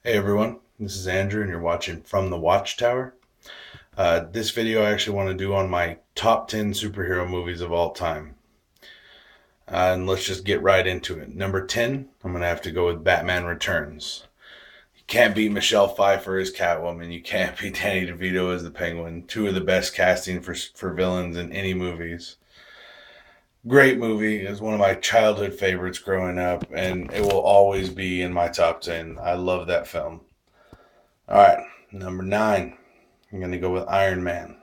Hey everyone, this is Andrew and you're watching From the Watchtower. This video I actually want to do on my top 10 superhero movies of all time. And let's just get right into it. Number 10, I'm going to have to go with Batman Returns. You can't beat Michelle Pfeiffer as Catwoman. You can't beat Danny DeVito as the Penguin. Two of the best casting for villains in any movies. Great movie. It's one of my childhood favorites growing up, and it will always be in my top 10. I love that film. All right, number 9. I'm going to go with Iron Man.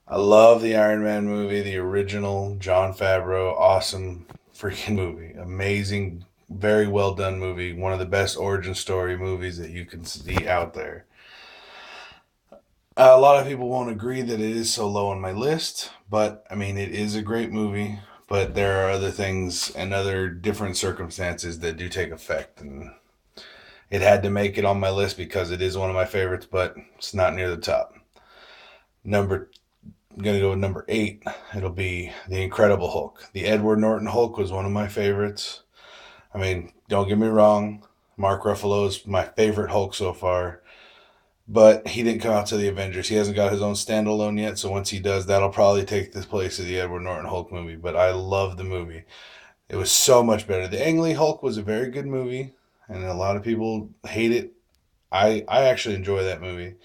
I love the Iron Man movie, the original, Jon Favreau. Awesome freaking movie. Amazing, very well done movie. One of the best origin story movies that you can see out there. A lot of people won't agree that it is so low on my list, but I mean, it is a great movie. But there are other things and other different circumstances that do take effect. And it had to make it on my list because it is one of my favorites, but it's not near the top. I'm gonna go with number 8. It'll be the Incredible Hulk. The Edward Norton Hulk was one of my favorites. I mean, don't get me wrong, Mark Ruffalo is my favorite Hulk so far, but he didn't come out to the Avengers. He hasn't got his own standalone yet, so once he does, that'll probably take the place of the Edward Norton Hulk movie. But I love the movie. It was so much better. The Ang Lee Hulk was a very good movie, and a lot of people hate it. I actually enjoy that movie.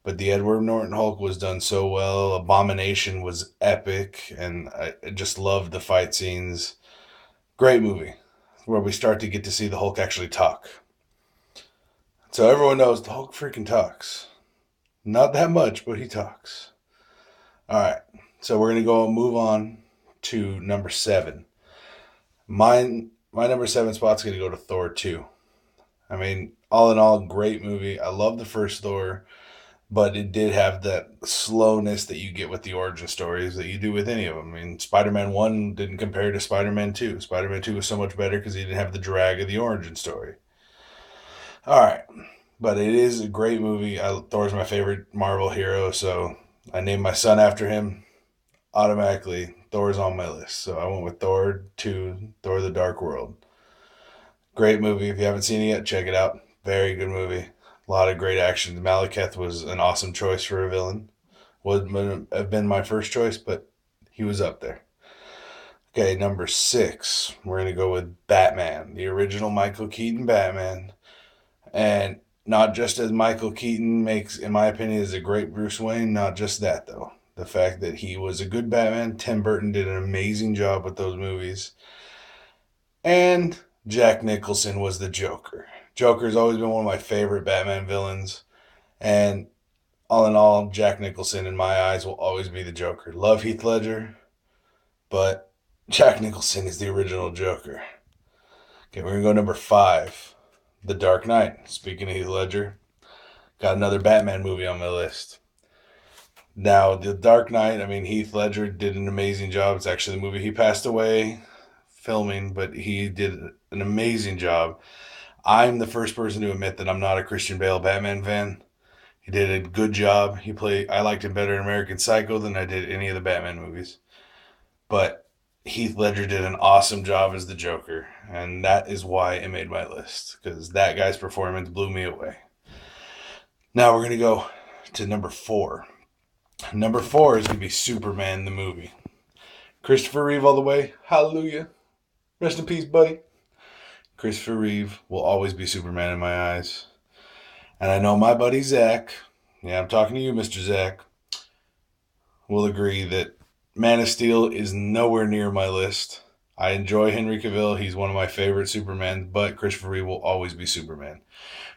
But the Edward Norton Hulk was done so well. Abomination was epic, and I just loved the fight scenes. Great movie, where we start to get to see the Hulk actually talk. So everyone knows the Hulk freaking talks. Not that much, but he talks. All right, so we're gonna go move on to number 7. My number 7 spot's gonna go to Thor 2. I mean, all in all, great movie. I love the first Thor, but it did have that slowness that you get with the origin stories that you do with any of them. I mean, Spider-Man 1 didn't compare to Spider-Man 2. Spider-Man 2 was so much better because he didn't have the drag of the origin story. All right, but it is a great movie. Thor's my favorite Marvel hero, so I named my son after him. Automatically, Thor's on my list. So I went with Thor 2, Thor the Dark World. Great movie. If you haven't seen it yet, check it out. Very good movie. A lot of great action. Malekith was an awesome choice for a villain. Would have been my first choice, but he was up there. Okay, number 6. We're going to go with Batman, the original Michael Keaton Batman. And not just as Michael Keaton makes, in my opinion, is a great Bruce Wayne. Not just that, though. The fact that he was a good Batman. Tim Burton did an amazing job with those movies. And Jack Nicholson was the Joker. Joker's always been one of my favorite Batman villains. And all in all, Jack Nicholson, in my eyes, will always be the Joker. Love Heath Ledger, but Jack Nicholson is the original Joker. Okay, we're going to go number 5, The Dark Knight. Speaking of Heath Ledger, got another Batman movie on my list. Now, The Dark Knight, I mean, Heath Ledger did an amazing job. It's actually the movie he passed away filming, but he did an amazing job. I'm the first person to admit that I'm not a Christian Bale Batman fan. He did a good job. I liked him better in American Psycho than I did any of the Batman movies. But Heath Ledger did an awesome job as the Joker, and that is why it made my list, because that guy's performance blew me away. Now we're going to go to number 4. Number 4 is going to be Superman the movie. Christopher Reeve all the way. Hallelujah. Rest in peace, buddy. Christopher Reeve will always be Superman in my eyes. And I know my buddy Zach, yeah, I'm talking to you, Mr. Zach, will agree that Man of Steel is nowhere near my list. I enjoy Henry Cavill. He's one of my favorite Supermen, but Christopher Reeve will always be Superman.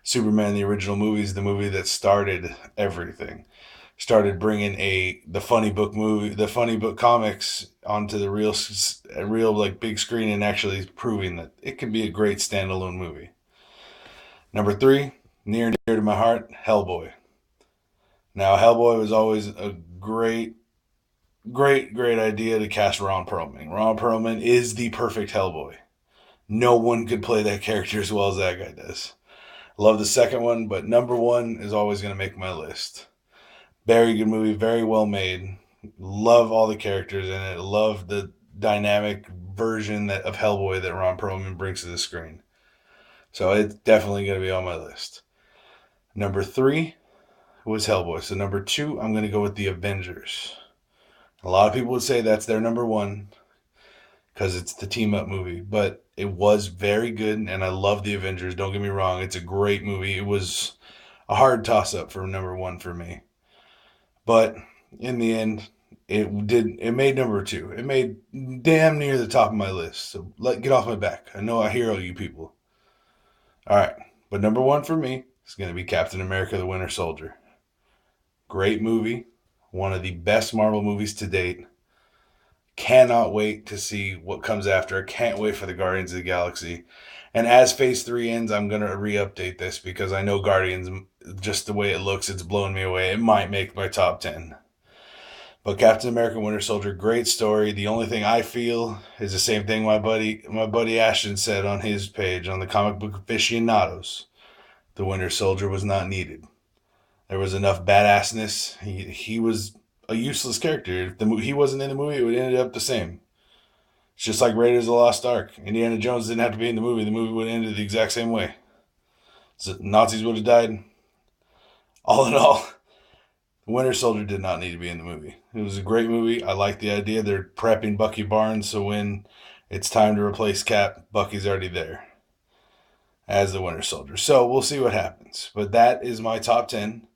Superman, the original movie, is the movie that started everything. Started bringing the funny book comics onto the real like big screen, and actually proving that it can be a great standalone movie. Number 3, near and dear to my heart, Hellboy. Now, Hellboy was always a great idea to cast Ron Perlman. Ron Perlman is the perfect Hellboy. No one could play that character as well as that guy does. Love the second one, but number 1 is always going to make my list. Very good movie, very well made. Love all the characters in it. Love the dynamic version of Hellboy that Ron Perlman brings to the screen. So it's definitely going to be on my list. Number 3 was Hellboy. So number 2, I'm going to go with the Avengers. A lot of people would say that's their number 1 because it's the team up movie, but it was very good, and I love the Avengers. Don't get me wrong; it's a great movie. It was a hard toss up for number 1 for me, but in the end, it did. It made number 2. It made damn near the top of my list. So get off my back. I know I hear all you people. All right, but number 1 for me is going to be Captain America: The Winter Soldier. Great movie, one of the best Marvel movies to date. Cannot wait to see what comes after. I can't wait for the Guardians of the Galaxy. And as Phase 3 ends, I'm going to re-update this because I know Guardians, just the way it looks, it's blown me away. It might make my top 10. But Captain America Winter Soldier, great story. The only thing I feel is the same thing my buddy Ashton said on his page on the Comic Book Aficionados. The Winter Soldier was not needed. There was enough badassness. He was a useless character. If he wasn't in the movie, it would end up the same. It's just like Raiders of the Lost Ark. Indiana Jones didn't have to be in the movie. The movie would have ended the exact same way. So Nazis would have died. All in all, The Winter Soldier did not need to be in the movie. It was a great movie. I like the idea. They're prepping Bucky Barnes, so when it's time to replace Cap, Bucky's already there as the Winter Soldier. So we'll see what happens. But that is my top 10.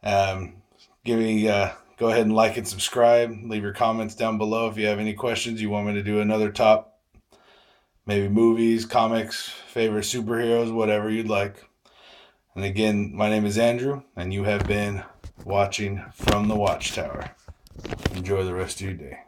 Um, go ahead and like and subscribe. Leave your comments down below if you have any questions. You want me to do another top, maybe movies, comics, favorite superheroes, whatever you'd like. And again, my name is Andrew, and you have been watching from the Watchtower. Enjoy the rest of your day.